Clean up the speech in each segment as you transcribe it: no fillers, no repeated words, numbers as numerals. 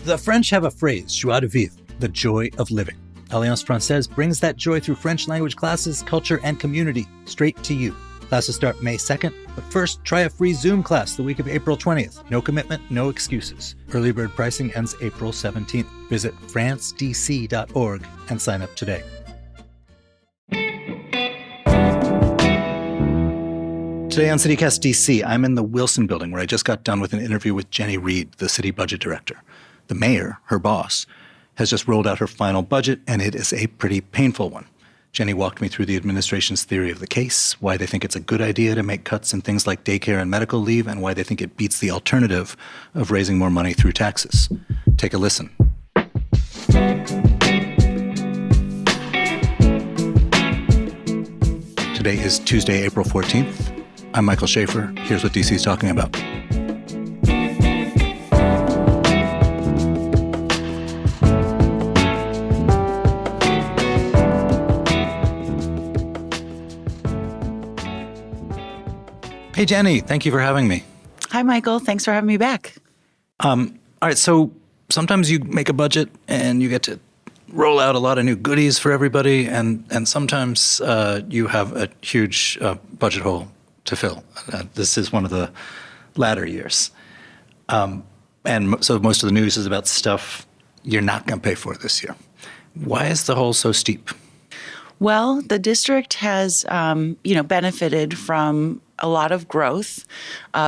The French have a phrase, joie de vivre, the joy of living. Alliance Française brings that joy through French language classes, culture, and community straight to you. Classes start May 2nd, but first, try a free Zoom class the week of April 20th. No commitment, no excuses. Early bird pricing ends April 17th. Visit francedc.org and sign up today. Today on CityCast DC, I'm in the Wilson Building where I just got done with an interview with Jenny Reed, the city budget director. The mayor, her boss, has just rolled out her final budget, and it is a pretty painful one. Jenny walked me through the administration's theory of the case, why they think it's a good idea to make cuts in things like daycare and medical leave, and why they think it beats the alternative of raising more money through taxes. Take a listen. Today is Tuesday, April 14th. I'm Michael Schaefer. Here's what DC's talking about. Hey, Jenny, thank you for having me. Hi, Michael. Thanks for having me back. All right, so sometimes you make a budget and you get to roll out a lot of new goodies for everybody, and sometimes you have a huge budget hole to fill. This is one of the latter years. And so most of the news is about stuff you're not going to pay for this year. Why is the hole so steep? Well, the district has, benefited from a lot of growth,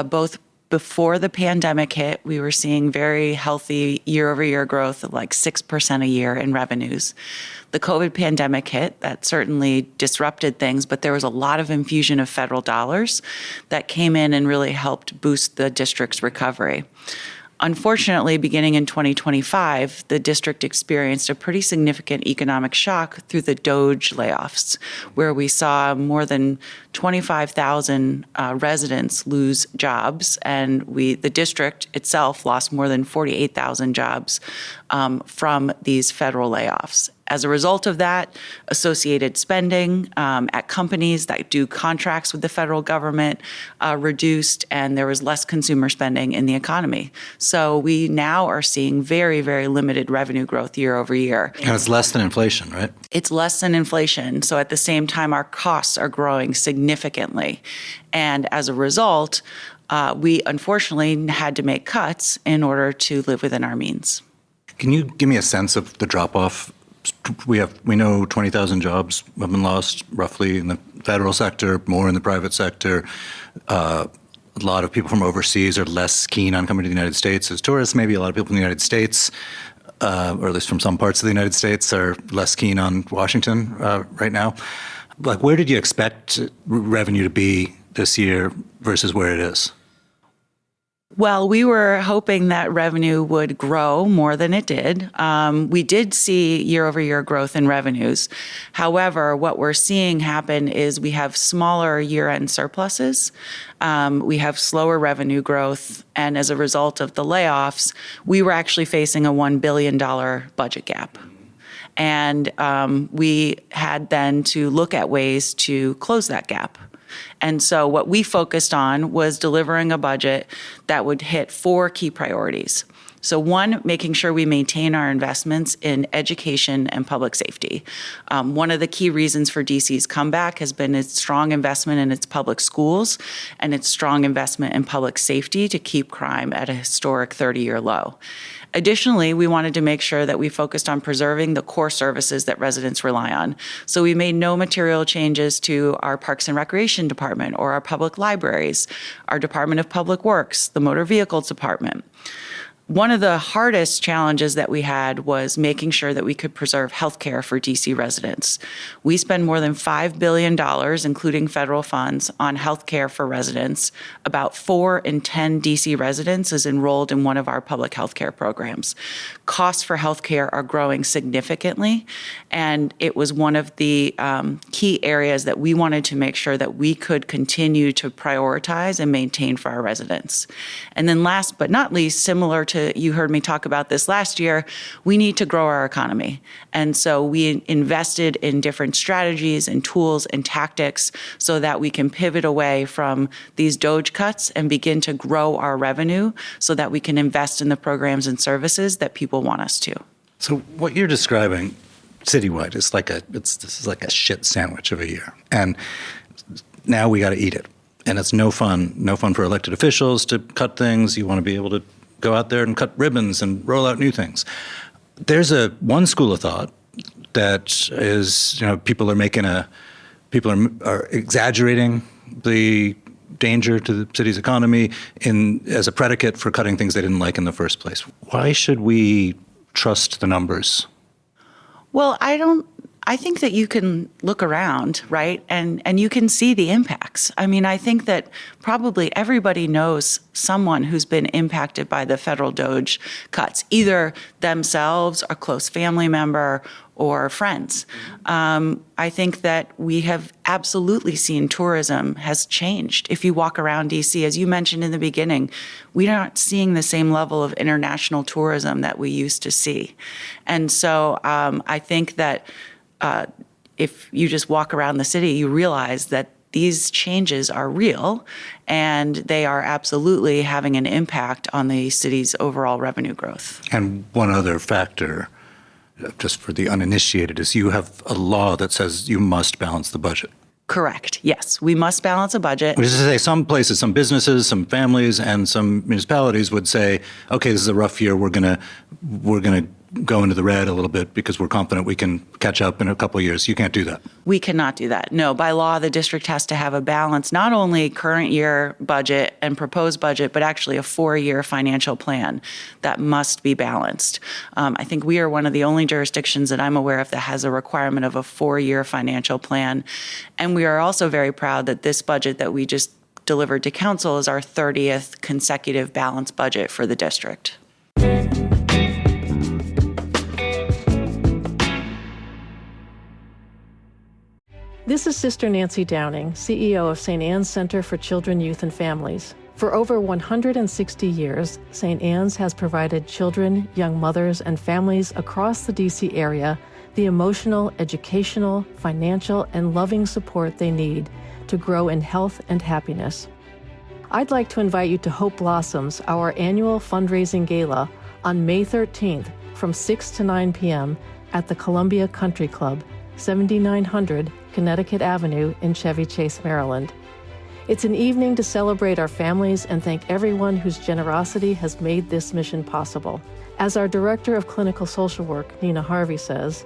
both before the pandemic hit. We were seeing very healthy year-over-year growth of like 6% a year in revenues. The COVID pandemic hit. That certainly disrupted things, but there was a lot of infusion of federal dollars that came in and really helped boost the district's recovery. Unfortunately, beginning in 2025, the district experienced a pretty significant economic shock through the DOGE layoffs, where we saw more than 25,000 residents lose jobs, and the district itself lost more than 48,000 jobs from these federal layoffs. As a result of that, associated spending at companies that do contracts with the federal government reduced, and there was less consumer spending in the economy. So we now are seeing very, very limited revenue growth year over year. And it's less than inflation, right? It's less than inflation. So at the same time, our costs are growing significantly. And as a result, we unfortunately had to make cuts in order to live within our means. Can you give me a sense of the drop-off? We know 20,000 jobs have been lost roughly in the federal sector, more in the private sector. A lot of people from overseas are less keen on coming to the United States as tourists. Maybe a lot of people in the United States, or at least from some parts of the United States, are less keen on Washington right now. Like, where did you expect revenue to be this year versus where it is? Well, we were hoping that revenue would grow more than it did. We did see year-over-year growth in revenues. However, what we're seeing happen is we have smaller year-end surpluses. We have slower revenue growth. And as a result of the layoffs, we were actually facing a $1 billion budget gap. And we had then to look at ways to close that gap. And so what we focused on was delivering a budget that would hit 4 key priorities. So one, making sure we maintain our investments in education and public safety. One of the key reasons for DC's comeback has been its strong investment in its public schools and its strong investment in public safety to keep crime at a historic 30-year low. Additionally, we wanted to make sure that we focused on preserving the core services that residents rely on. So we made no material changes to our Parks and Recreation Department or our public libraries, our Department of Public Works, the Motor Vehicles Department. One of the hardest challenges that we had was making sure that we could preserve healthcare for DC residents. We spend more than $5 billion, including federal funds, on healthcare for residents. About 4 in 10 DC residents is enrolled in one of our public healthcare programs. Costs for healthcare are growing significantly, and it was one of the key areas that we wanted to make sure that we could continue to prioritize and maintain for our residents. And then last but not least, similar to you heard me talk about this last year, we need to grow our economy. And so we invested in different strategies and tools and tactics so that we can pivot away from these DOGE cuts and begin to grow our revenue so that we can invest in the programs and services that people want us to. So what you're describing citywide is this is like a shit sandwich of a year. And now we got to eat it. And it's no fun for elected officials to cut things. You want to be able to go out there and cut ribbons and roll out new things. There's one school of thought that is, people are exaggerating the danger to the city's economy as a predicate for cutting things they didn't like in the first place. Why should we trust the numbers? Well, I think that you can look around, right? And you can see the impacts. I mean, I think that probably everybody knows someone who's been impacted by the federal DOGE cuts, either themselves, a close family member, or friends. I think that we have absolutely seen tourism has changed. If you walk around DC, as you mentioned in the beginning, we're not seeing the same level of international tourism that we used to see. And so I think that if you just walk around the city, you realize that these changes are real and they are absolutely having an impact on the city's overall revenue growth. And one other factor, just for the uninitiated, is you have a law that says you must balance the budget. Correct. Yes, we must balance a budget. Which is to say, some places, some businesses, some families, and some municipalities would say, okay, this is a rough year. We're gonna go into the red a little bit because we're confident we can catch up in a couple of years. You can't do that. We cannot do that. No, by law, the district has to have a balance, not only current year budget and proposed budget, but actually a 4-year financial plan that must be balanced. I think we are one of the only jurisdictions that I'm aware of that has a requirement of a 4-year financial plan. And we are also very proud that this budget that we just delivered to council is our 30th consecutive balanced budget for the district. This is Sister Nancy Downing, CEO of St. Anne's Center for Children, Youth, and Families. For over 160 years, St. Anne's has provided children, young mothers, and families across the D.C. area the emotional, educational, financial, and loving support they need to grow in health and happiness. I'd like to invite you to Hope Blossoms, our annual fundraising gala, on May 13th from 6 to 9 p.m. at the Columbia Country Club, 7900 Connecticut Avenue in Chevy Chase, Maryland. It's an evening to celebrate our families and thank everyone whose generosity has made this mission possible. As our Director of Clinical Social Work, Nina Harvey, says,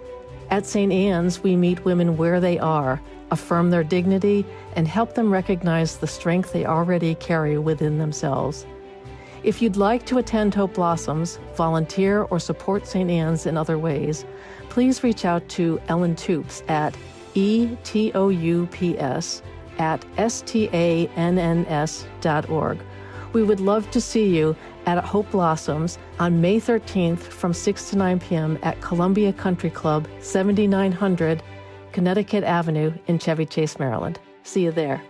at St. Anne's, we meet women where they are, affirm their dignity, and help them recognize the strength they already carry within themselves. If you'd like to attend Hope Blossoms, volunteer, or support St. Anne's in other ways, please reach out to Ellen Toops at etoups@stanns.org. We would love to see you at Hope Blossoms on May 13th from 6 to 9 p.m. at Columbia Country Club, 7900 Connecticut Avenue in Chevy Chase, Maryland. See you there.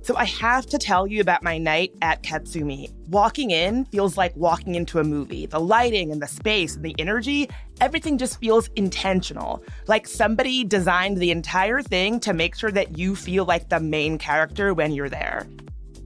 So I have to tell you about my night at Katsumi. Walking in feels like walking into a movie. The lighting and the space and the energy, everything just feels intentional. Like somebody designed the entire thing to make sure that you feel like the main character when you're there.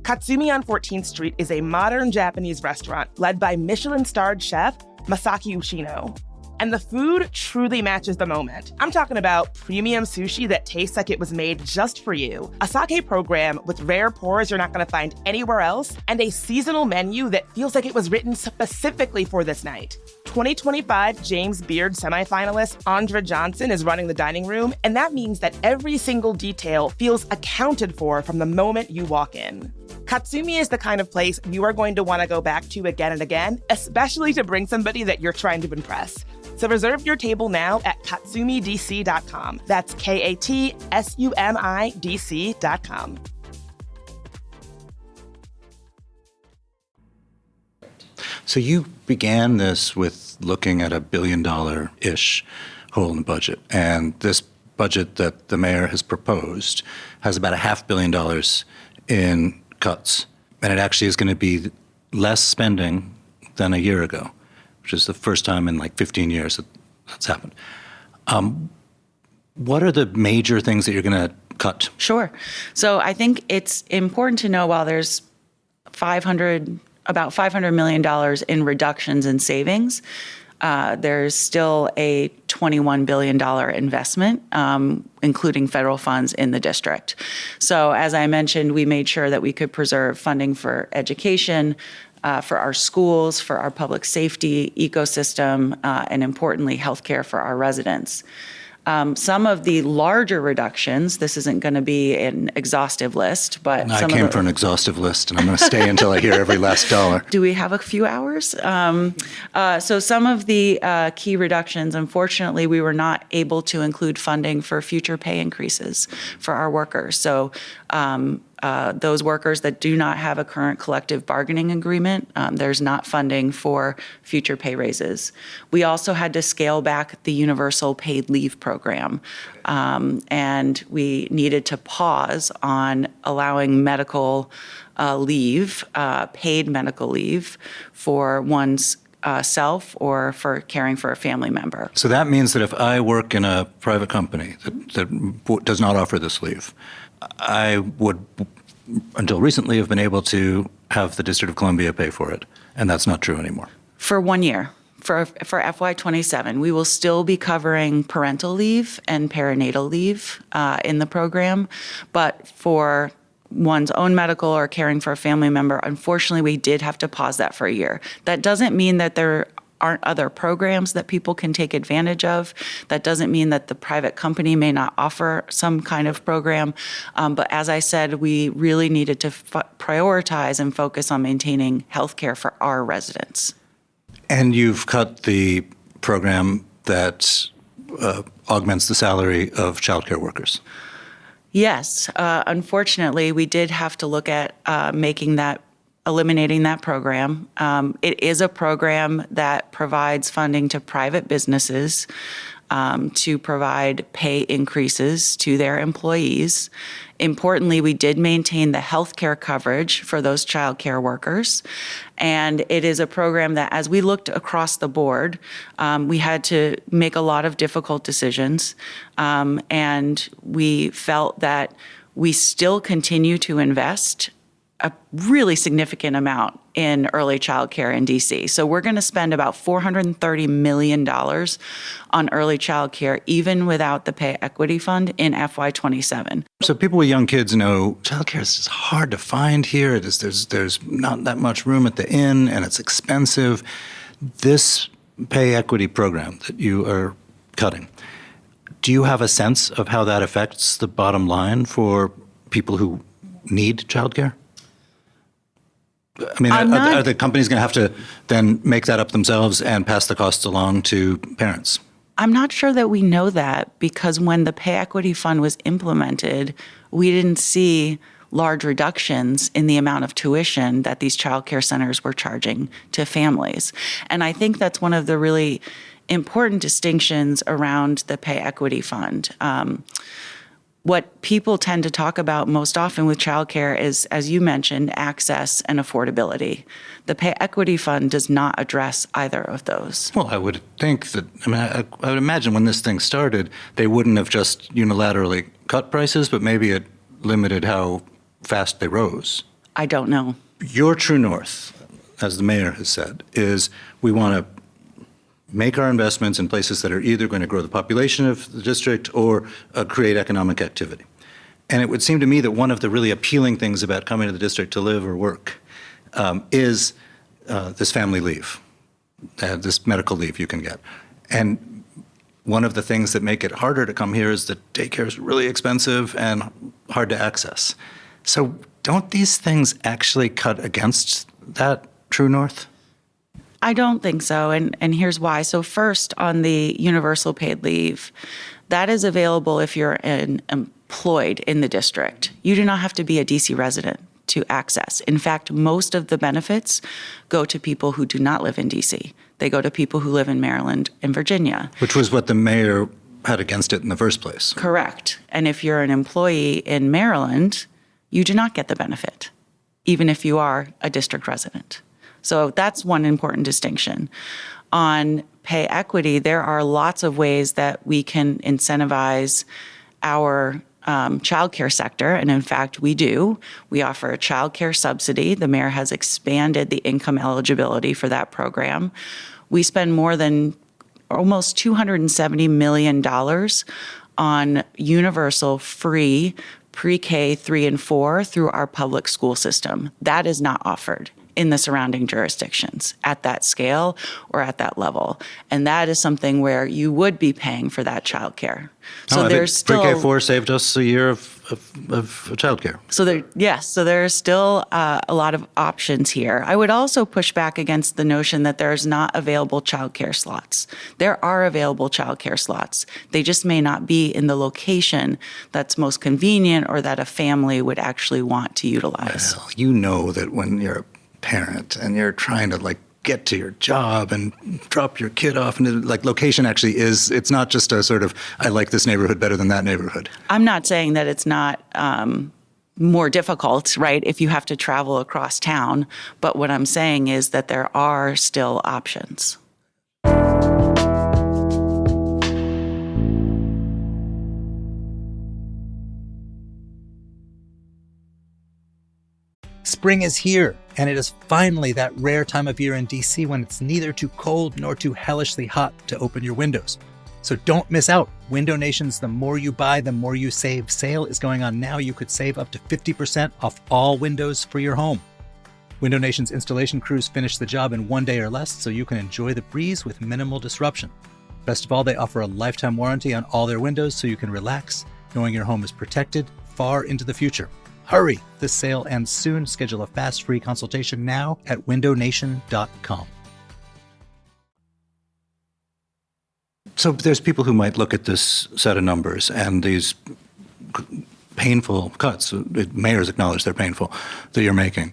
Katsumi on 14th Street is a modern Japanese restaurant led by Michelin-starred chef Masaki Ushino. And the food truly matches the moment. I'm talking about premium sushi that tastes like it was made just for you, a sake program with rare pours you're not going to find anywhere else, and a seasonal menu that feels like it was written specifically for this night. 2025 James Beard semifinalist Andra Johnson is running the dining room, and that means that every single detail feels accounted for from the moment you walk in. Katsumi is the kind of place you are going to want to go back to again and again, especially to bring somebody that you're trying to impress. So reserve your table now at katsumidc.com. That's KATSUMIDC.com. So you began this with looking at $1 billion-ish hole in the budget. And this budget that the mayor has proposed has about $500 million in cuts. And it actually is going to be less spending than a year ago, which is the first time in like 15 years that that's happened. What are the major things that you're going to cut? Sure. So I think it's important to know while there's about $500 million in reductions in savings, there's still a $21 billion investment, including federal funds in the district. So as I mentioned, we made sure that we could preserve funding for education, for our schools, for our public safety ecosystem, and importantly, healthcare for our residents. Some of the larger reductions, this isn't going to be an exhaustive list, but I came for an exhaustive list, and I'm going to stay until I hear every last dollar. Do we have a few hours? So some of the key reductions, unfortunately, we were not able to include funding for future pay increases for our workers. So those workers that do not have a current collective bargaining agreement, there's not funding for future pay raises. We also had to scale back the universal paid leave program, and we needed to pause on allowing medical leave, paid medical leave for one's self or for caring for a family member. So that means that if I work in a private company that does not offer this leave, I would, until recently, have been able to have the District of Columbia pay for it, and that's not true anymore. For 1 year, for FY27, we will still be covering parental leave and perinatal leave in the program, but for one's own medical or caring for a family member, unfortunately, we did have to pause that for a year. That doesn't mean that there aren't other programs that people can take advantage of. That doesn't mean that the private company may not offer some kind of program. But as I said, we really needed to prioritize and focus on maintaining healthcare for our residents. And you've cut the program that augments the salary of childcare workers. Yes, unfortunately, we did have to look at eliminating that program. It is a program that provides funding to private businesses to provide pay increases to their employees. Importantly, we did maintain the health care coverage for those child care workers. And it is a program that, as we looked across the board, we had to make a lot of difficult decisions. And we felt that we still continue to invest a really significant amount in early child care in DC. So we're going to spend about $430 million on early child care, even without the Pay Equity Fund in FY27. So people with young kids know childcare is just hard to find here. It is, there's not that much room at the inn, and it's expensive. This pay equity program that you are cutting, do you have a sense of how that affects the bottom line for people who need childcare? I mean, are the companies going to have to then make that up themselves and pass the costs along to parents? I'm not sure that we know that, because when the Pay Equity Fund was implemented, we didn't see large reductions in the amount of tuition that these child care centers were charging to families. And I think that's one of the really important distinctions around the Pay Equity Fund. What people tend to talk about most often with childcare is, as you mentioned, access and affordability. The Pay Equity Fund does not address either of those. Well, I would think that, I would imagine when this thing started, they wouldn't have just unilaterally cut prices, but maybe it limited how fast they rose. I don't know. Your true north, as the mayor has said, is we want to make our investments in places that are either going to grow the population of the district or create economic activity. And it would seem to me that one of the really appealing things about coming to the district to live or work is this family leave, this medical leave you can get. And one of the things that make it harder to come here is that daycare is really expensive and hard to access. So don't these things actually cut against that true north? I don't think so, and here's why. So first, on the universal paid leave, that is available if you're employed in the district. You do not have to be a DC resident to access. In fact, most of the benefits go to people who do not live in DC. They go to people who live in Maryland and Virginia. Which was what the mayor had against it in the first place. Correct. And if you're an employee in Maryland, you do not get the benefit, even if you are a district resident. So that's one important distinction. On pay equity, there are lots of ways that we can incentivize our childcare sector, and in fact, we do. We offer a childcare subsidy. The mayor has expanded the income eligibility for that program. We spend more than almost $270 million on universal free pre-K 3 and 4 through our public school system. That is not offered in the surrounding jurisdictions at that scale or at that level. And that is something where you would be paying for that childcare. So there's still pre-K4 saved us a year of childcare. So there's still a lot of options here. I would also push back against the notion that there's not available childcare slots. There are available childcare slots. They just may not be in the location that's most convenient or that a family would actually want to utilize. Well, you know that when you're a parent and you're trying to get to your job and drop your kid off, and location actually it's not just a sort of, I like this neighborhood better than that neighborhood. I'm not saying that it's not more difficult, right, if you have to travel across town, but what I'm saying is that there are still options. Spring is here, and it is finally that rare time of year in DC when it's neither too cold nor too hellishly hot to open your windows. So don't miss out. Window Nation's The More You Buy, The More You Save sale is going on now. You could save up to 50% off all windows for your home. Window Nation's installation crews finish the job in 1 day or less, so you can enjoy the breeze with minimal disruption. Best of all, they offer a lifetime warranty on all their windows, so you can relax knowing your home is protected far into the future. Hurry! This sale ends soon. Schedule a fast free consultation now at windownation.com. So there's people who might look at this set of numbers and these painful cuts, mayors acknowledge they're painful, that you're making,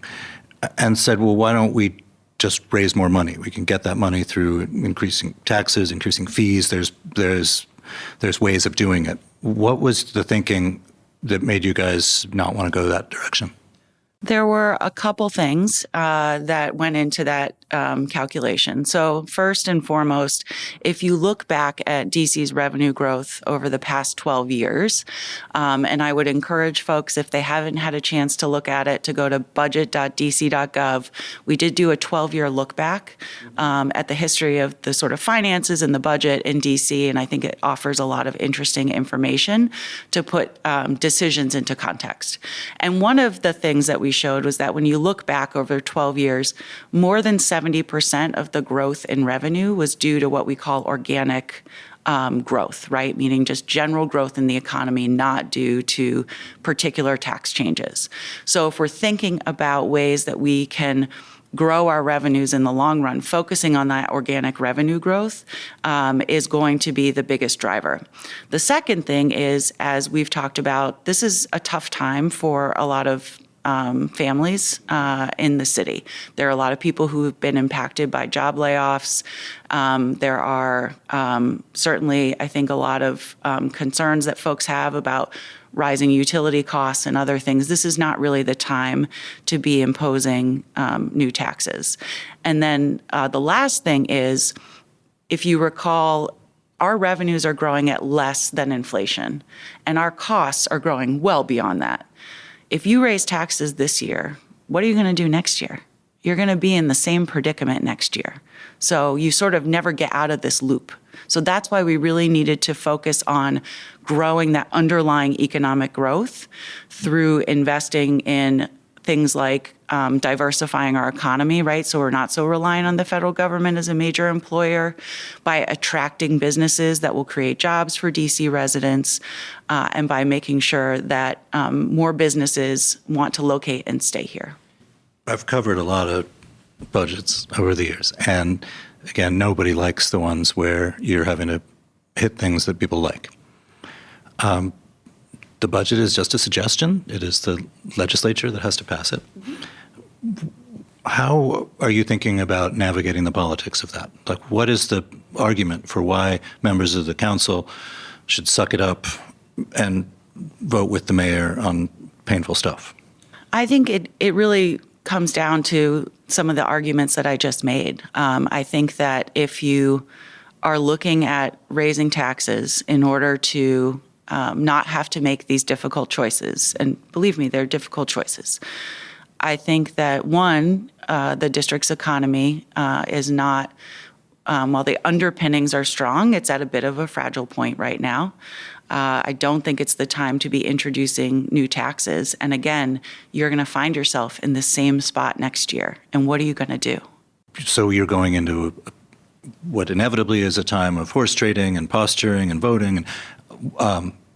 and said, well, why don't we just raise more money? We can get that money through increasing taxes, increasing fees. There's ways of doing it. What was the thinking that made you guys not want to go that direction? There were a couple things that went into that calculation. So first and foremost, if you look back at DC's revenue growth over the past 12 years, and I would encourage folks, if they haven't had a chance to look at it, to go to budget.dc.gov. We did do a 12-year look back at the history of the sort of finances and the budget in DC, and I think it offers a lot of interesting information to put decisions into context. And one of the things that we showed was that when you look back over 12 years, more than 70% of the growth in revenue was due to what we call organic growth, right? Meaning just general growth in the economy, not due to particular tax changes. So if we're thinking about ways that we can grow our revenues in the long run, focusing on that organic revenue growth is going to be the biggest driver. The second thing is, as we've talked about, this is a tough time for a lot of families in the city. There are a lot of people who have been impacted by job layoffs. There are certainly, I think, a lot of concerns that folks have about rising utility costs and other things. This is not really the time to be imposing new taxes. And then the last thing is, if you recall, our revenues are growing at less than inflation, and our costs are growing well beyond that. If you raise taxes this year, what are you going to do next year? You're going to be in the same predicament next year. So you sort of never get out of this loop. So that's why we really needed to focus on growing that underlying economic growth through investing in things like diversifying our economy, right? So we're not so reliant on the federal government as a major employer, by attracting businesses that will create jobs for DC residents, and by making sure that more businesses want to locate and stay here. I've covered a lot of budgets over the years, and again, nobody likes the ones where you're having to hit things that people like. The budget is just a suggestion. It is the legislature that has to pass it. Mm-hmm. How are you thinking about navigating the politics of that? Like, what is the argument for why members of the council should suck it up and vote with the mayor on painful stuff? I think it really comes down to some of the arguments that I just made. I think that if you are looking at raising taxes in order to not have to make these difficult choices, and believe me, they're difficult choices. I think that one, the district's economy is not, while the underpinnings are strong, it's at a bit of a fragile point right now. I don't think it's the time to be introducing new taxes. And again, you're going to find yourself in the same spot next year. And what are you going to do? So you're going into what inevitably is a time of horse trading and posturing and voting,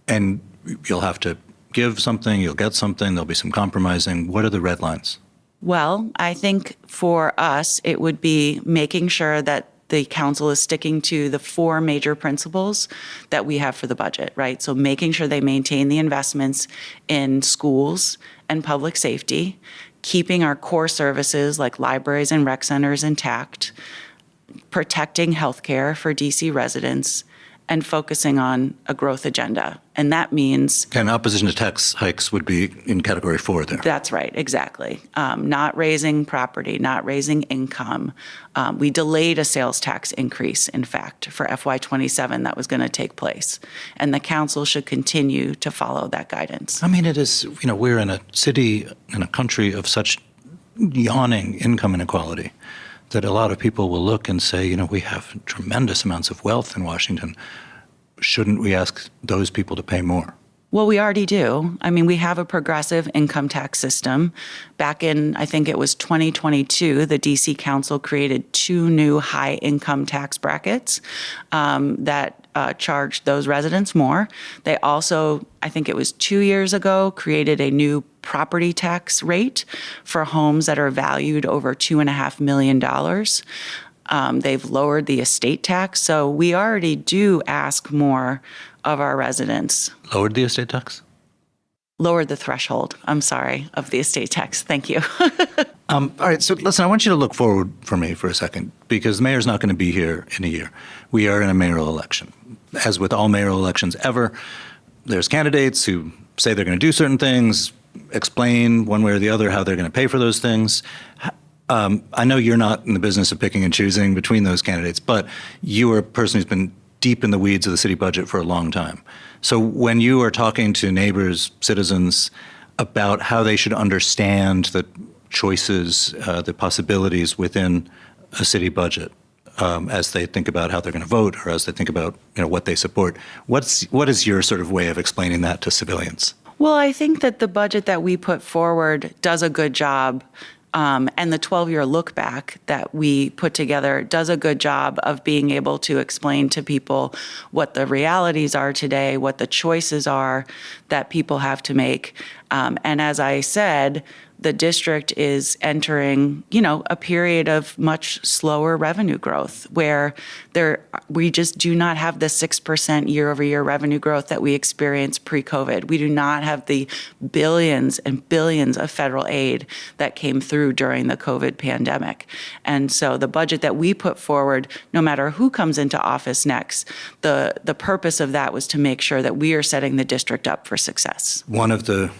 and you'll have to give something, you'll get something, there'll be some compromising. What are the red lines? Well, I think for us, it would be making sure that the council is sticking to the four major principles that we have for the budget, right? So making sure they maintain the investments in schools and public safety, keeping our core services like libraries and rec centers intact, protecting healthcare for DC residents, and focusing on a growth agenda. And that means... And opposition to tax hikes would be in category 4 there. That's right, exactly. Not raising property, not raising income. We delayed a sales tax increase, in fact, for FY27 that was going to take place. And the council should continue to follow that guidance. I mean, it is, we're in a city, in a country of such yawning income inequality that a lot of people will look and say, we have tremendous amounts of wealth in Washington. Shouldn't we ask those people to pay more? Well, we already do. I mean, we have a progressive income tax system. Back in, I think it was 2022, the DC Council created 2 new high income tax brackets that charged those residents more. They also, I think it was 2 years ago, created a new property tax rate for homes that are valued over $2.5 million. They've lowered the estate tax. So we already do ask more of our residents. Lowered the estate tax? Lowered the threshold, I'm sorry, of the estate tax. Thank you. All right, so listen, I want you to look forward for me for a second, because the mayor's not going to be here in a year. We are in a mayoral election. As with all mayoral elections ever, there's candidates who say they're going to do certain things, explain one way or the other how they're going to pay for those things. I know you're not in the business of picking and choosing between those candidates, but you are a person who's been deep in the weeds of the city budget for a long time. So when you are talking to neighbors, citizens, about how they should understand the choices, the possibilities within a city budget, as they think about how they're going to vote or as they think about what they support, what is your sort of way of explaining that to civilians? Well, I think that the budget that we put forward does a good job. And the 12-year look back that we put together does a good job of being able to explain to people what the realities are today, what the choices are that people have to make. And as I said, the district is entering, a period of much slower revenue growth where we just do not have the 6% year-over-year revenue growth that we experienced pre-COVID. We do not have the billions and billions of federal aid that came through during the COVID pandemic. And so the budget that we put forward, no matter who comes into office next, the purpose of that was to make sure that we are setting the district up for success. One of the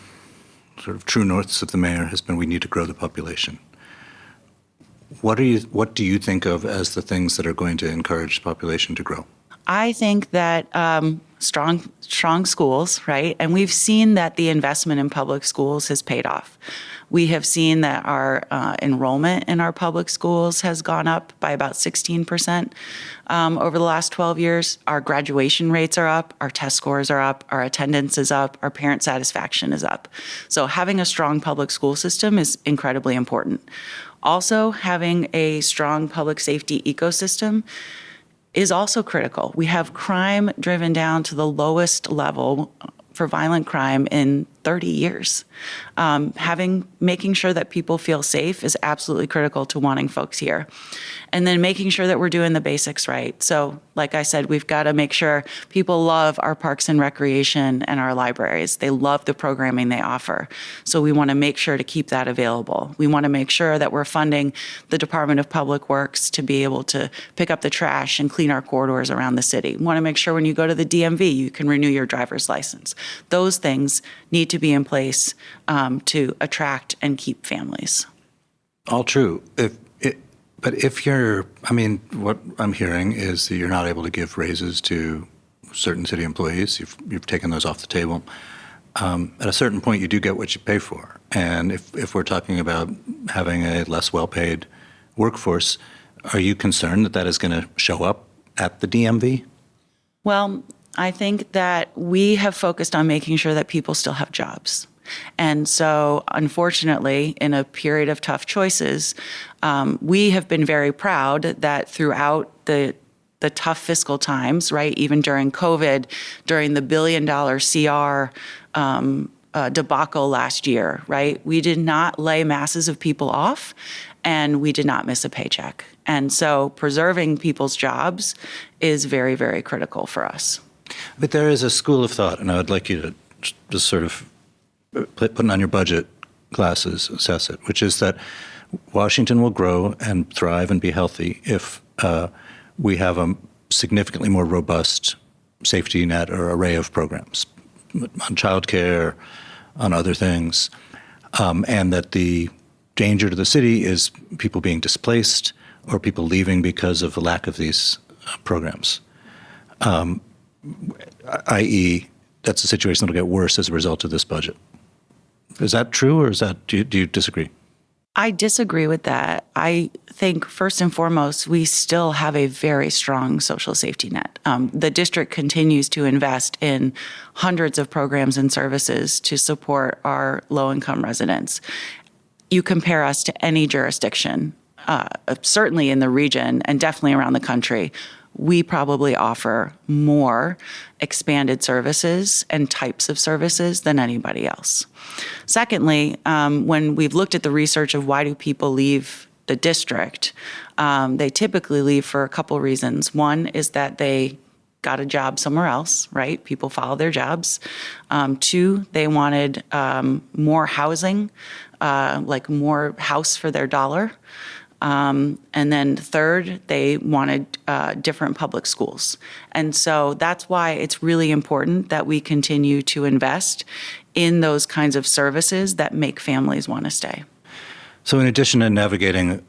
sort of true norths of the mayor has been we need to grow the population. What do you think of as the things that are going to encourage the population to grow? I think that strong schools, right? And we've seen that the investment in public schools has paid off. We have seen that our enrollment in our public schools has gone up by about 16% over the last 12 years. Our graduation rates are up, our test scores are up, our attendance is up, our parent satisfaction is up. So having a strong public school system is incredibly important. Also, having a strong public safety ecosystem is also critical. We have crime driven down to the lowest level for violent crime in 30 years. Making sure that people feel safe is absolutely critical to wanting folks here. And then making sure that we're doing the basics right. So like I said, we've got to make sure people love our parks and recreation and our libraries. They love the programming they offer. So we want to make sure to keep that available. We want to make sure that we're funding the Department of Public Works to be able to pick up the trash and clean our corridors around the city. We want to make sure when you go to the DMV, you can renew your driver's license. Those things need to be in place to attract and keep families. All true. But if you're, I mean, what I'm hearing is that you're not able to give raises to certain city employees. You've taken those off the table. At a certain point, you do get what you pay for. And if we're talking about having a less well-paid workforce, are you concerned that that is going to show up at the DMV? Well, I think that we have focused on making sure that people still have jobs. And so, unfortunately, in a period of tough choices, we have been very proud that throughout the tough fiscal times, right, even during COVID, during the $1 billion CR debacle last year, right, we did not lay masses of people off, and we did not miss a paycheck. And so preserving people's jobs is very, very critical for us. But there is a school of thought, and I would like you to just sort of put it on your budget glasses, assess it, which is that Washington will grow and thrive and be healthy if we have a significantly more robust safety net or array of programs on childcare, on other things, and that the danger to the city is people being displaced or people leaving because of the lack of these programs, i.e., that's a situation that will get worse as a result of this budget. Is that true, or is that do you disagree? I disagree with that. I think first and foremost, we still have a very strong social safety net. The district continues to invest in hundreds of programs and services to support our low-income residents. You compare us to any jurisdiction, certainly in the region and definitely around the country, we probably offer more expanded services and types of services than anybody else. Secondly, when we've looked at the research of why do people leave the district, they typically leave for a couple reasons. One is that they got a job somewhere else, right? People follow their jobs. Two, they wanted more housing, like more house for their dollar. And then third, they wanted different public schools. And so that's why it's really important that we continue to invest in those kinds of services that make families want to stay. So in addition to navigating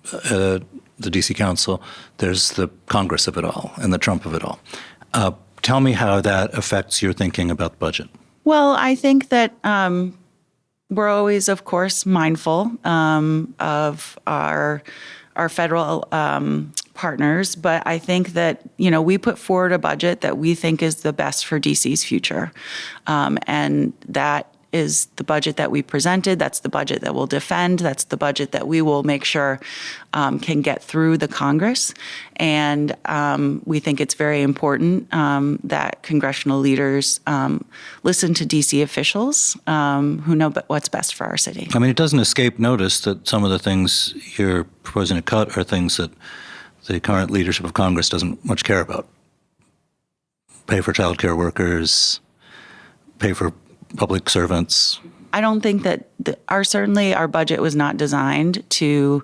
the DC Council, there's the Congress of it all and the Trump of it all. Tell me how that affects your thinking about the budget. Well, I think that we're always, of course, mindful of our federal partners, but I think that, we put forward a budget that we think is the best for DC's future. And that is the budget that we presented. That's the budget that we'll defend. That's the budget that we will make sure can get through the Congress. And we think it's very important that congressional leaders listen to DC officials who know what's best for our city. I mean, it doesn't escape notice that some of the things you're proposing to cut are things that the current leadership of Congress doesn't much care about. Pay for child care workers, pay for public servants. I don't think that certainly our budget was not designed to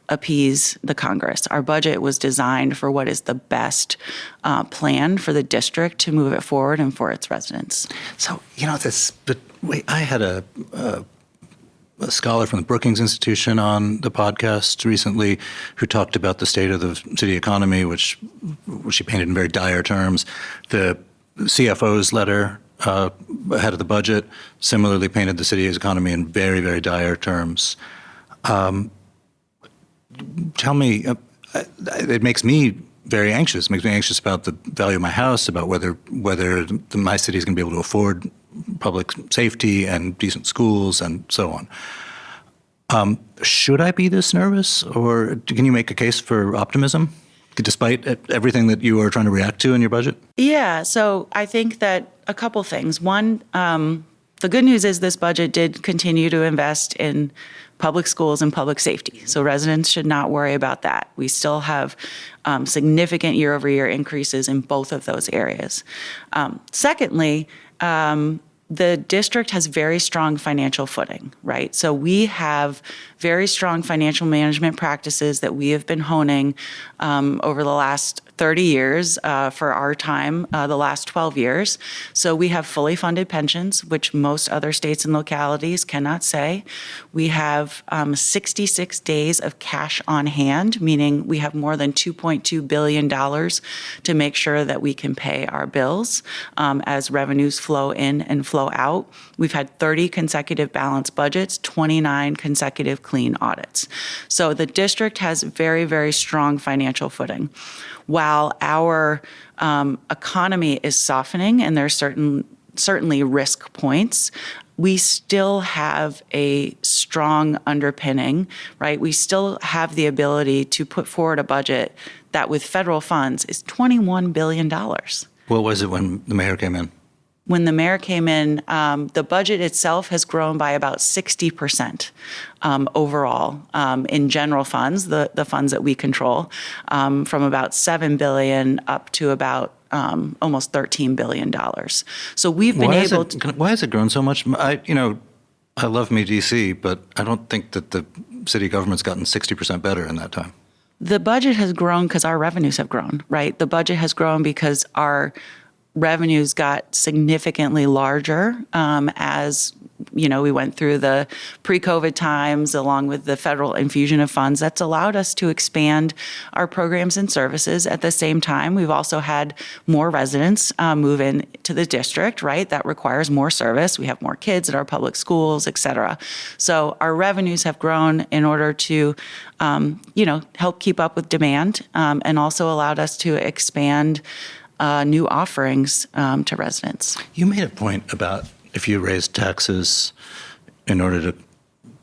appease the Congress. Our budget was designed for what is the best plan for the district to move it forward and for its residents. So, I had a scholar from the Brookings Institution on the podcast recently who talked about the state of the city economy, which she painted in very dire terms. The CFO's letter ahead of the budget similarly painted the city's economy in very, very dire terms. Tell me, it makes me very anxious. It makes me anxious about the value of my house, about whether my city is going to be able to afford public safety and decent schools and so on. Should I be this nervous, or can you make a case for optimism, despite everything that you are trying to react to in your budget? Yeah, so I think that a couple things. One, the good news is this budget did continue to invest in public schools and public safety. So residents should not worry about that. We still have significant year-over-year increases in both of those areas. Secondly, the district has very strong financial footing, right? So we have very strong financial management practices that we have been honing over the last 30 years for our time, the last 12 years. So we have fully funded pensions, which most other states and localities cannot say. We have 66 days of cash on hand, meaning we have more than $2.2 billion to make sure that we can pay our bills as revenues flow in and flow out. We've had 30 consecutive balanced budgets, 29 consecutive clean audits. So the district has very, very strong financial footing. While our economy is softening and there's certainly risk points, we still have a strong underpinning, right? We still have the ability to put forward a budget that with federal funds is $21 billion. What was it when the mayor came in? When the mayor came in, the budget itself has grown by about 60% overall in general funds, the funds that we control, from about $7 billion up to about almost $13 billion. So we've been able to. Why has it grown so much? I love me DC, but I don't think that the city government's gotten 60% better in that time. The budget has grown because our revenues have grown, right? The budget has grown because our revenues got significantly larger as we went through the pre-COVID times, along with the federal infusion of funds. That's allowed us to expand our programs and services. At the same time, we've also had more residents move in to the district, right? That requires more service. We have more kids at our public schools, et cetera. So our revenues have grown in order to, help keep up with demand and also allowed us to expand new offerings to residents. You made a point about if you raise taxes in order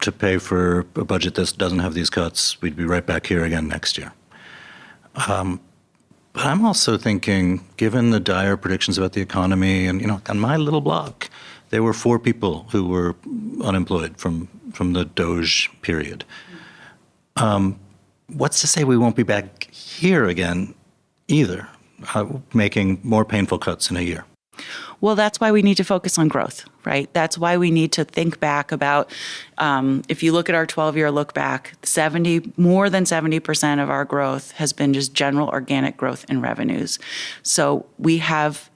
to pay for a budget that doesn't have these cuts, we'd be right back here again next year. But I'm also thinking, given the dire predictions about the economy, and on my little block, there were 4 people who were unemployed from the Doge period. What's to say we won't be back here again either, making more painful cuts in a year? Well, that's why we need to focus on growth, right? That's why we need to think back about, if you look at our 12-year look back, more than 70% of our growth has been just general organic growth in revenues. So we have,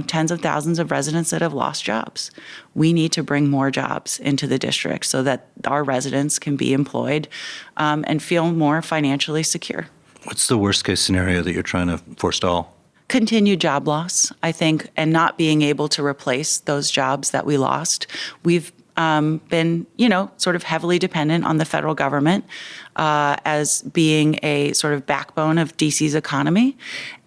tens of thousands of residents that have lost jobs. We need to bring more jobs into the district so that our residents can be employed and feel more financially secure. What's the worst case scenario that you're trying to forestall? Continued job loss, I think, and not being able to replace those jobs that we lost. We've been, sort of heavily dependent on the federal government as being a sort of backbone of DC's economy,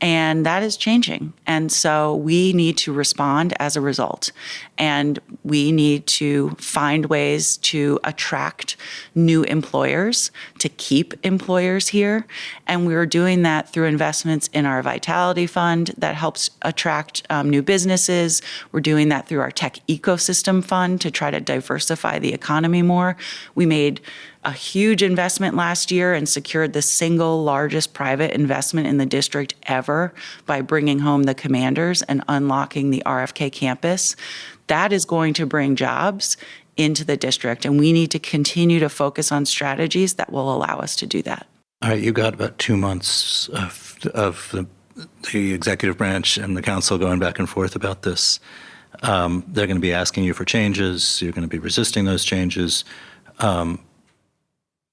and that is changing. And so we need to respond as a result, and we need to find ways to attract new employers, to keep employers here, and we're doing that through investments in our Vitality Fund that helps attract new businesses. We're doing that through our Tech Ecosystem Fund to try to diversify the economy more. We made a huge investment last year and secured the single largest private investment in the district ever by bringing home the Commanders and unlocking the RFK campus. That is going to bring jobs into the district, and we need to continue to focus on strategies that will allow us to do that. All right, you got about 2 months of the executive branch and the council going back and forth about this. They're going to be asking you for changes. You're going to be resisting those changes.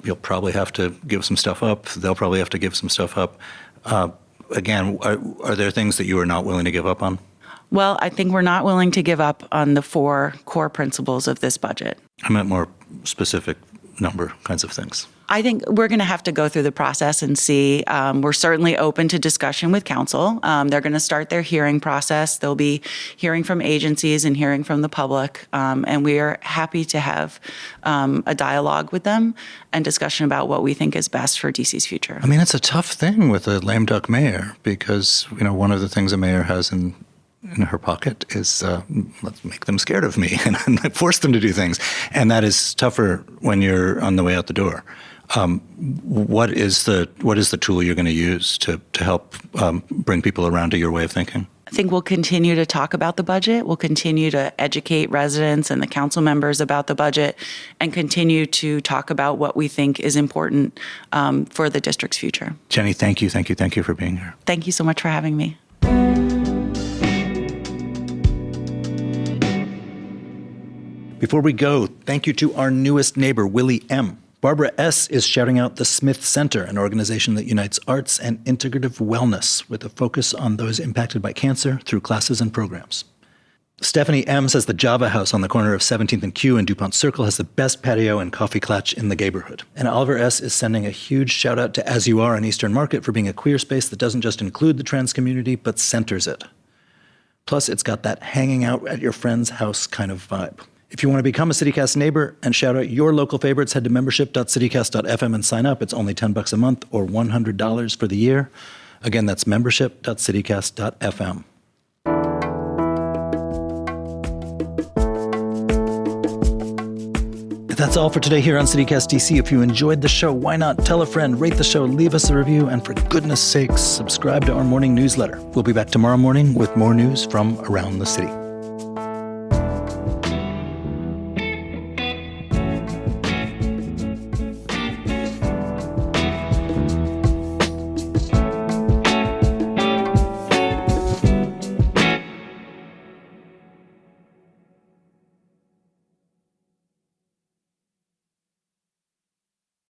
You'll probably have to give some stuff up. They'll probably have to give some stuff up. Again, are there things that you are not willing to give up on? Well, I think we're not willing to give up on the 4 core principles of this budget. I meant more specific number kinds of things. I think we're going to have to go through the process and see. We're certainly open to discussion with council. They're going to start their hearing process. They'll be hearing from agencies and hearing from the public. And we are happy to have a dialogue with them and discussion about what we think is best for DC's future. I mean, it's a tough thing with a lame duck mayor because, one of the things a mayor has in her pocket is let's make them scared of me and force them to do things. And that is tougher when you're on the way out the door. What is the tool you're going to use to help bring people around to your way of thinking? I think we'll continue to talk about the budget. We'll continue to educate residents and the council members about the budget and continue to talk about what we think is important for the district's future. Jenny, thank you for being here. Thank you so much for having me. Before we go, thank you to our newest neighbor, Willie M. Barbara S. is shouting out the Smith Center, an organization that unites arts and integrative wellness with a focus on those impacted by cancer through classes and programs. Stephanie M. says the Java House on the corner of 17th and Q and DuPont Circle has the best patio and coffee klatch in the neighborhood. And Oliver S. is sending a huge shout out to As You Are on Eastern Market for being a queer space that doesn't just include the trans community, but centers it. Plus, it's got that hanging out at your friend's house kind of vibe. If you want to become a CityCast neighbor and shout out your local favorites, head to membership.citycast.fm and sign up. It's only $10 a month or $100 for the year. Again, that's membership.citycast.fm. That's all for today here on CityCast DC. If you enjoyed the show, why not tell a friend, rate the show, leave us a review, and for goodness sakes, subscribe to our morning newsletter. We'll be back tomorrow morning with more news from around the city.